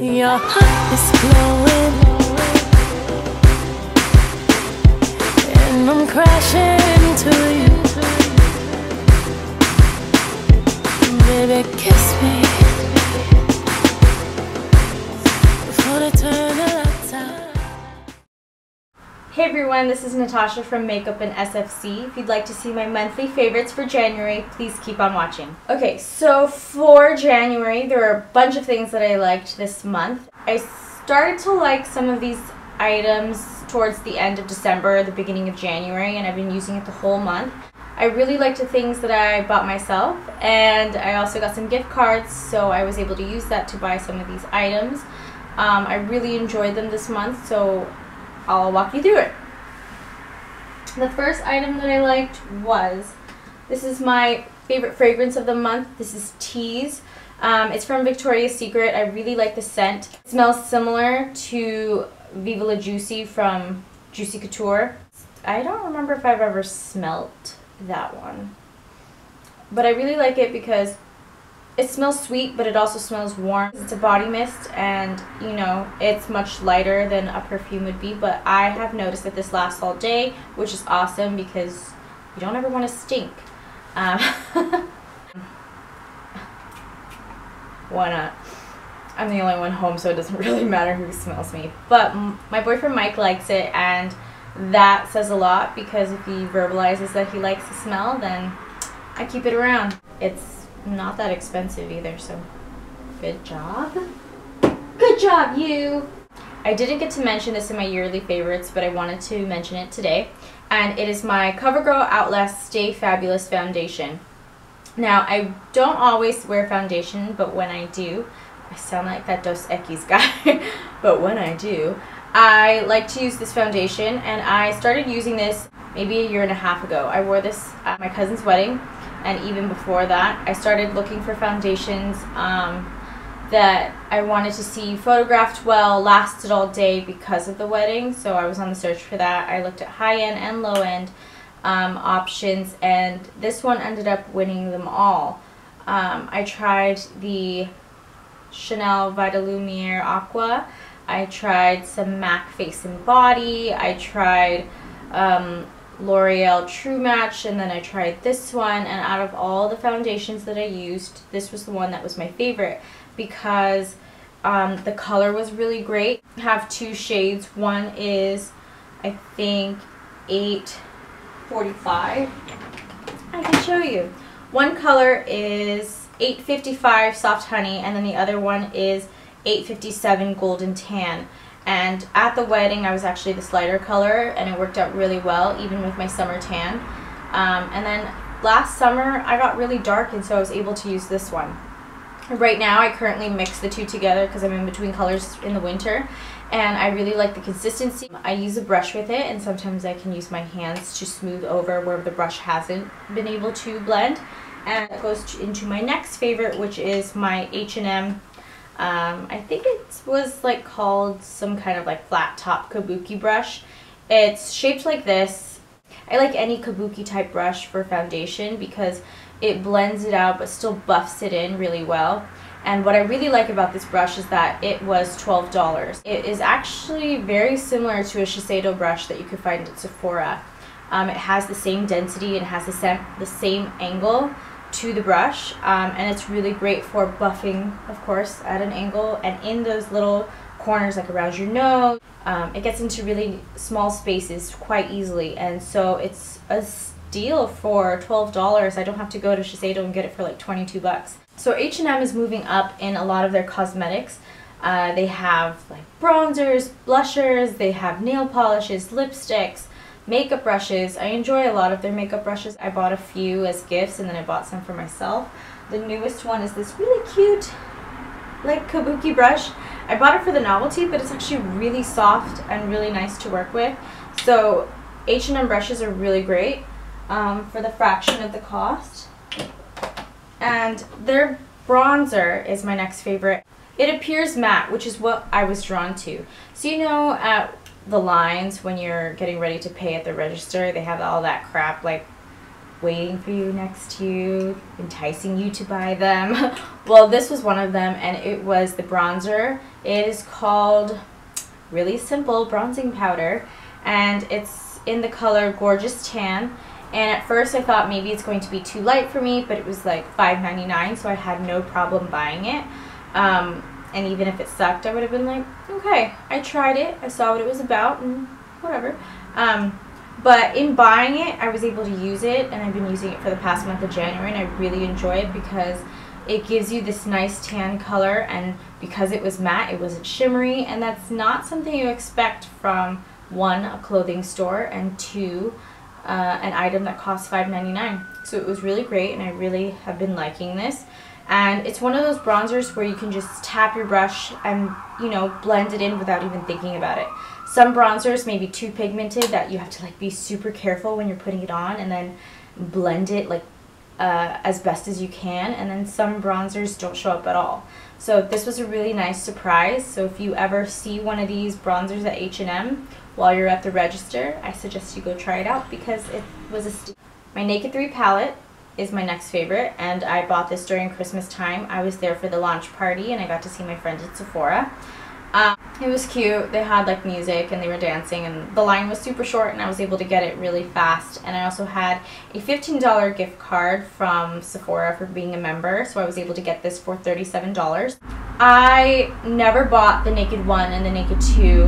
Your heart is glowing, and I'm crashing into you. Baby, kiss me before they turn the lights out. Hey everyone, this is Natasha from MakeupInSFC. If you'd like to see my monthly favorites for January, please keep on watching. Okay, so for January, there are a bunch of things that I liked this month. I started to like some of these items towards the end of December, the beginning of January, and I've been using it the whole month. I really liked the things that I bought myself, and I also got some gift cards, so I was able to use that to buy some of these items. I really enjoyed them this month, so I'll walk you through it. The first item that I liked was, this is my favorite fragrance of the month. This is Tease. It's from Victoria's Secret. I really like the scent. It smells similar to Viva La Juicy from Juicy Couture. I don't remember if I've ever smelt that one, but I really like it because it smells sweet, but it also smells warm. It's a body mist, and you know, it's much lighter than a perfume would be, but I have noticed that this lasts all day, which is awesome because you don't ever want to stink. Why not? I'm the only one home, so it doesn't really matter who smells me. But my boyfriend Mike likes it, and that says a lot because if he verbalizes that he likes the smell, then I keep it around. It's not that expensive either, so good job. Good job, you! I didn't get to mention this in my yearly favorites, but I wanted to mention it today. And it is my Covergirl Outlast Stay Fabulous Foundation. Now, I don't always wear foundation, but when I do, I sound like that Dos Equis guy, but when I do, I like to use this foundation, and I started using this maybe a year and a half ago. I wore this at my cousin's wedding, and even before that, I started looking for foundations that I wanted to see photographed well, lasted all day because of the wedding. So I was on the search for that. I looked at high-end and low-end options, and this one ended up winning them all. I tried the Chanel Vitalumiere Aqua. I tried some MAC Face and Body. I tried L'Oreal True Match, and then I tried this one, and out of all the foundations that I used, this was the one that was my favorite because the color was really great. I have two shades. One is, I think, 845. I can show you. One color is 855 Soft Honey, and then the other one is 857 Golden Tan. And at the wedding, I was actually this lighter color, and it worked out really well, even with my summer tan. And then last summer, I got really dark, and so I was able to use this one. Right now, I currently mix the two together because I'm in between colors in the winter, and I really like the consistency. I use a brush with it, and sometimes I can use my hands to smooth over where the brush hasn't been able to blend. And that goes into my next favorite, which is my H&M I think it was like called some kind of like flat top Kabuki brush. It's shaped like this. I like any Kabuki type brush for foundation because it blends it out but still buffs it in really well. And what I really like about this brush is that it was $12. It is actually very similar to a Shiseido brush that you could find at Sephora. It has the same density and it has the same angle to the brush, and it's really great for buffing, of course, at an angle and in those little corners like around your nose. It gets into really small spaces quite easily, and so it's a steal for $12. I don't have to go to Shiseido and get it for like 22 bucks. So H&M is moving up in a lot of their cosmetics. They have like bronzers, blushers, they have nail polishes, lipsticks, makeup brushes. I enjoy a lot of their makeup brushes. I bought a few as gifts, and then I bought some for myself. The newest one is this really cute like Kabuki brush. I bought it for the novelty, but it's actually really soft and really nice to work with. So H&M brushes are really great for the fraction of the cost. And their bronzer is my next favorite. It appears matte, which is what I was drawn to. So you know at the lines when you're getting ready to pay at the register, they have all that crap like waiting for you next to you, enticing you to buy them. Well, this was one of them, and it was the bronzer. It is called Really Simple Bronzing Powder, and it's in the color Gorgeous Tan. And at first I thought maybe it's going to be too light for me, but it was like $5.99, so I had no problem buying it. And even if it sucked, I would have been like, okay, I tried it, I saw what it was about, and whatever. But in buying it, I was able to use it, and I've been using it for the past month of January, and I really enjoy it because it gives you this nice tan color, and because it was matte, it wasn't shimmery, and that's not something you expect from, one, a clothing store, and two, an item that costs $5.99. So it was really great, and I really have been liking this. And it's one of those bronzers where you can just tap your brush and, you know, blend it in without even thinking about it. Some bronzers may be too pigmented that you have to like be super careful when you're putting it on and then blend it like as best as you can. And then some bronzers don't show up at all. So this was a really nice surprise. So if you ever see one of these bronzers at H&M while you're at the register, I suggest you go try it out because it was a steal. My Naked 3 palette is my next favorite, and I bought this during Christmas time. I was there for the launch party and I got to see my friends at Sephora. It was cute. They had like music and they were dancing, and the line was super short and I was able to get it really fast. And I also had a $15 gift card from Sephora for being a member, so I was able to get this for $37. I never bought the Naked 1 and the Naked 2,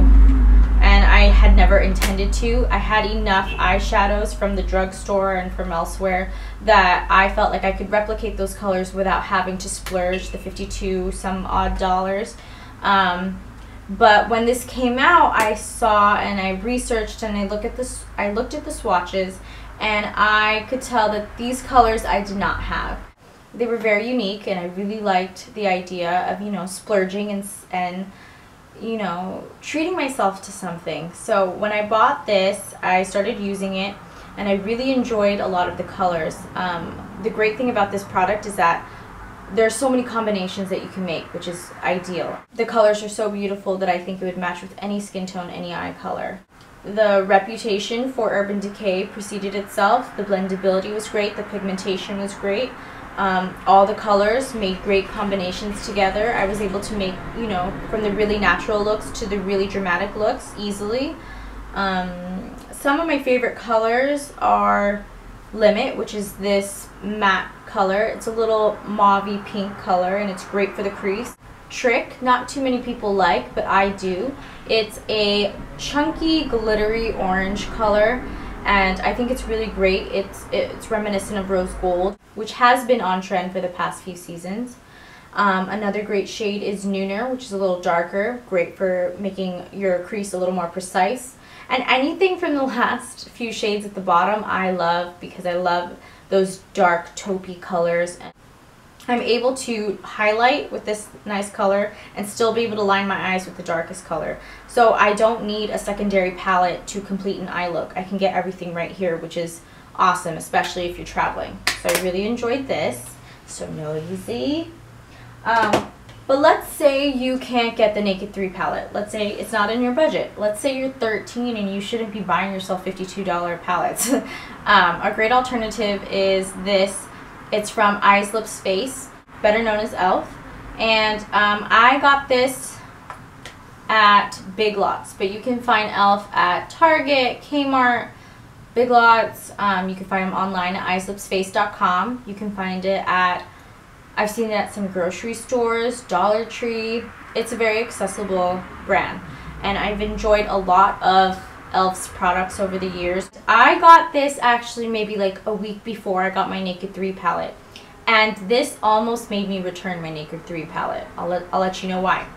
and I had never intended to. I had enough eyeshadows from the drugstore and from elsewhere that I felt like I could replicate those colors without having to splurge the 52 some odd dollars. But when this came out, I saw and I researched and I looked at the swatches, and I could tell that these colors I did not have. They were very unique, and I really liked the idea of, you know, splurging and you know, treating myself to something. So when I bought this, I started using it, and I really enjoyed a lot of the colors. The great thing about this product is that there's so many combinations that you can make, which is ideal. The colors are so beautiful that I think it would match with any skin tone, any eye color. The reputation for Urban Decay preceded itself. The blendability was great, the pigmentation was great. All the colors made great combinations together. I was able to make, you know, from the really natural looks to the really dramatic looks easily. Some of my favorite colors are Limit, which is this matte color. It's a little mauve pink color, and it's great for the crease. Trick, not too many people like, but I do. It's a chunky, glittery orange color, and I think it's really great. It's reminiscent of rose gold, which has been on trend for the past few seasons. Another great shade is Nooner, which is a little darker, great for making your crease a little more precise. And anything from the last few shades at the bottom I love, because I love those dark taupey colors. I'm able to highlight with this nice color and still be able to line my eyes with the darkest color. So I don't need a secondary palette to complete an eye look. I can get everything right here, which is awesome, especially if you're traveling. So I really enjoyed this. So noisy. But let's say you can't get the Naked 3 palette. Let's say it's not in your budget. Let's say you're 13 and you shouldn't be buying yourself $52 palettes. A great alternative is this. It's from Eyes Lips Face, better known as E.L.F. And I got this at Big Lots, but you can find E.L.F. at Target, Kmart, Big Lots. You can find them online at eyeslipsface.com. You can find it at, I've seen it at some grocery stores, Dollar Tree. It's a very accessible brand, and I've enjoyed a lot of E.L.F.'s products over the years. I got this actually maybe like a week before I got my Naked 3 palette, and this almost made me return my Naked 3 palette. I'll let you know why.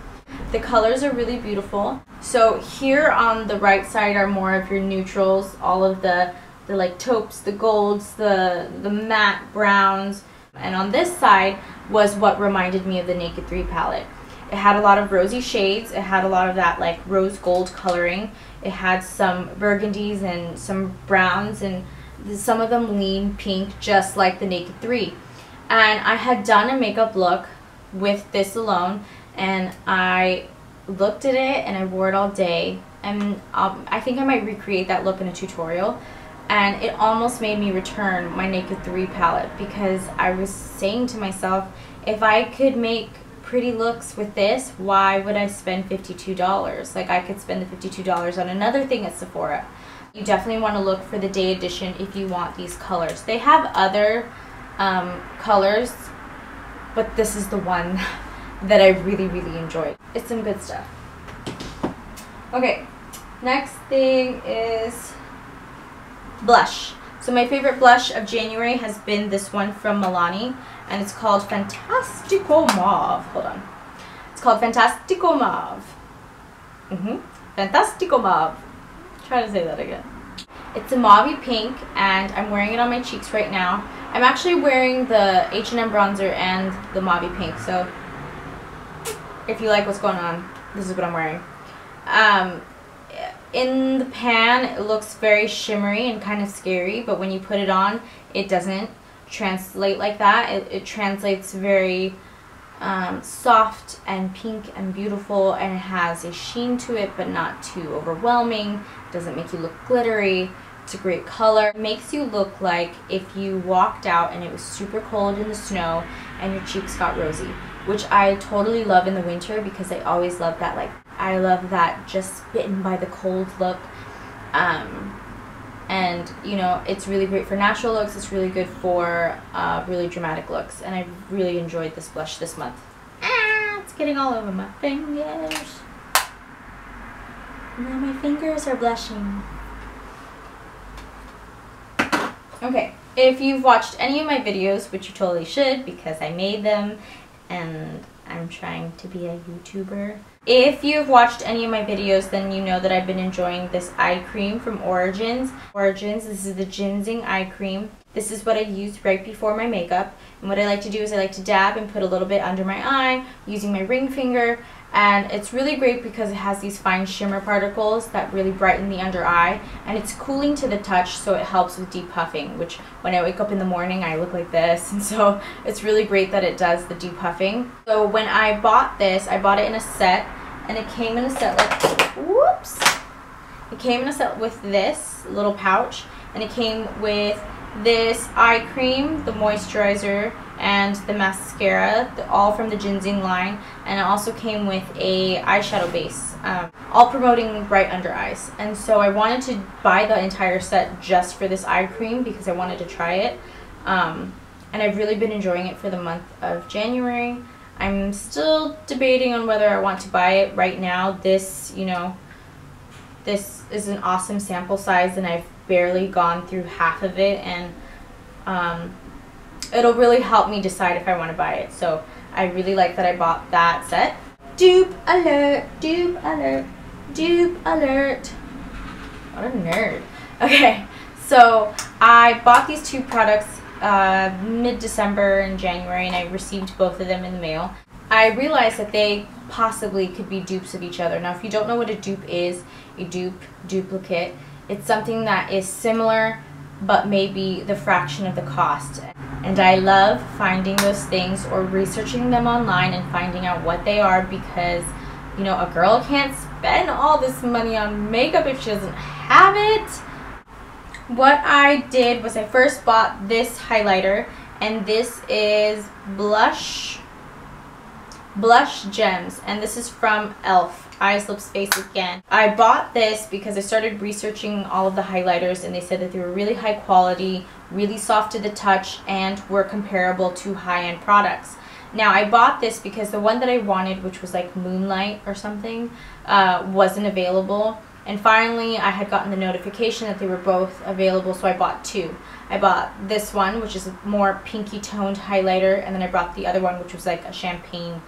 The colors are really beautiful. So here on the right side are more of your neutrals, all of the like taupes, the golds, the matte browns. And on this side was what reminded me of the Naked 3 palette. It had a lot of rosy shades. It had a lot of that like rose gold coloring. It had some burgundies and some browns, and some of them lean pink, just like the Naked 3. And I had done a makeup look with this alone, and I looked at it and I wore it all day. And I think I might recreate that look in a tutorial. and it almost made me return my Naked 3 palette because I was saying to myself, if I could make pretty looks with this, why would I spend $52? Like, I could spend the $52 on another thing at Sephora. You definitely want to look for the day edition if you want these colors. They have other colors, but this is the one that I really, really enjoyed. It's some good stuff. Okay, next thing is blush. So my favorite blush of January has been this one from Milani, and it's called Fantastico Mauve. Hold on. It's called Fantastico Mauve. Fantastico Mauve. Try to say that again. It's a mauve pink, and I'm wearing it on my cheeks right now. I'm actually wearing the H&M bronzer and the mauve pink, so if you like what's going on, this is what I'm wearing. In the pan, it looks very shimmery and kind of scary, but when you put it on, it doesn't translate like that. It translates very soft and pink and beautiful, and it has a sheen to it, but not too overwhelming. It doesn't make you look glittery. It's a great color. It makes you look like if you walked out and it was super cold in the snow and your cheeks got rosy, which I totally love in the winter because I always love that, like, I love that just bitten by the cold look. And you know, it's really great for natural looks. It's really good for really dramatic looks, and I really enjoyed this blush this month. It's getting all over my fingers. Now my fingers are blushing. Okay, if you've watched any of my videos, which you totally should because I made them and I'm trying to be a YouTuber. If you've watched any of my videos, then you know that I've been enjoying this eye cream from Origins. This is the Ginseng Eye Cream. This is what I use right before my makeup. And what I like to do is I like to dab and put a little bit under my eye using my ring finger. And it's really great because it has these fine shimmer particles that really brighten the under eye. And it's cooling to the touch, so it helps with depuffing, which when I wake up in the morning, I look like this. And so it's really great that it does the depuffing. So when I bought this, I bought it in a set. And it came in a set like, whoops. It came in a set with this little pouch. And it came with this eye cream, the moisturizer, and the mascara, all from the GinZing line. And it also came with a eyeshadow base, all promoting bright under eyes. And so I wanted to buy the entire set just for this eye cream because I wanted to try it. And I've really been enjoying it for the month of January. I'm still debating on whether I want to buy it right now. This, you know, this is an awesome sample size, and I've barely gone through half of it, and it'll really help me decide if I want to buy it. So I really like that I bought that set. Dupe alert, dupe alert, dupe alert. What a nerd. Okay, so I bought these two products mid-December and January, and I received both of them in the mail. I realized that they possibly could be dupes of each other. Now, if you don't know what a dupe is, a duplicate, it's something that is similar but maybe the fraction of the cost. And I love finding those things or researching them online and finding out what they are, because, you know, a girl can't spend all this money on makeup if she doesn't have it. What I did was I first bought this highlighter, and this is Blush Gems, and this is from E.L.F. Eyes, Lips, Face Again. I bought this because I started researching all of the highlighters, and they said that they were really high quality, really soft to the touch, and were comparable to high-end products. Now, I bought this because the one that I wanted, which was like Moonlight or something, wasn't available. And finally, I had gotten the notification that they were both available, so I bought two. I bought this one, which is a more pinky toned highlighter, and then I bought the other one, which was like a champagne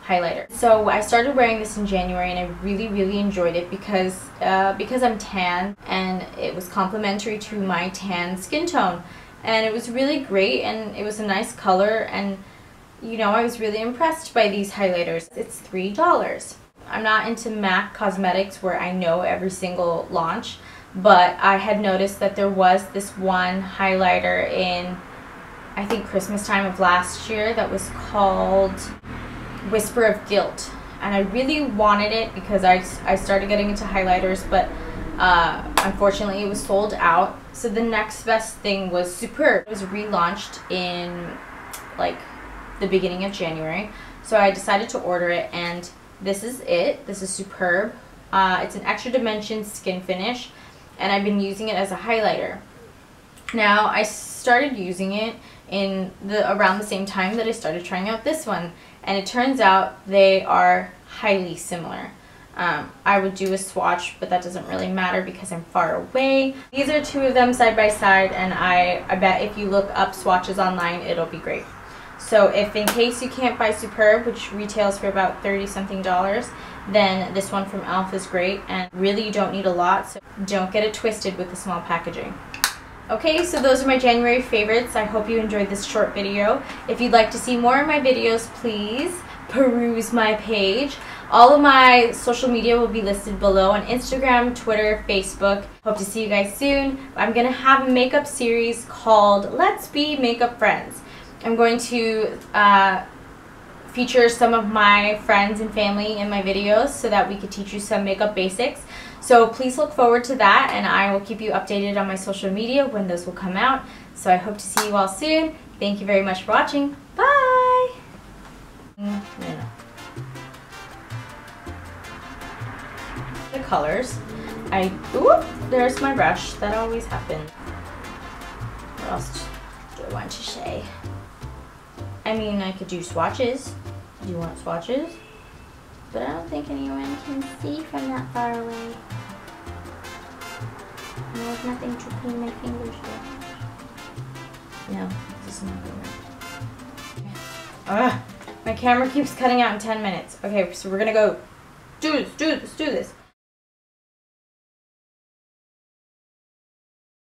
highlighter. So I started wearing this in January, and I really, really enjoyed it because I'm tan, and it was complementary to my tan skin tone. And it was really great, and it was a nice color, and you know, I was really impressed by these highlighters. It's $3. I'm not into MAC cosmetics where I know every single launch, but I had noticed that there was this one highlighter in, I think, Christmas time of last year that was called Whisper of Guilt, and I really wanted it because I started getting into highlighters, but Unfortunately, it was sold out. So the next best thing was Superb. It was relaunched in like the beginning of January. So I decided to order it, and this is it. This is Superb. It's an Extradimension Skinfinish, and I've been using it as a highlighter. Now, I started using it in around the same time that I started trying out this one, and it turns out they are highly similar. I would do a swatch, but that doesn't really matter because I'm far away. These are two of them side by side, and I bet if you look up swatches online, it'll be great. So if in case you can't buy Superb, which retails for about $30-something, then this one from E.L.F is great, and really you don't need a lot, so don't get it twisted with the small packaging. Okay, so those are my January favorites. I hope you enjoyed this short video. If you'd like to see more of my videos, please peruse my page. All of my social media will be listed below on Instagram, Twitter, Facebook. Hope to see you guys soon. I'm going to have a makeup series called Let's Be Makeup Friends. I'm going to feature some of my friends and family in my videos so that we could teach you some makeup basics. So please look forward to that, and I will keep you updated on my social media when those will come out. So I hope to see you all soon. Thank you very much for watching. Bye! The colors. Ooh, there's my brush. That always happens. What else do I want to say? I mean, I could do swatches. Do you want swatches? But I don't think anyone can see from that far away. There's nothing to clean my fingers with. No, this is not good. Ugh, my camera keeps cutting out in 10 minutes. Okay, so we're gonna go do this.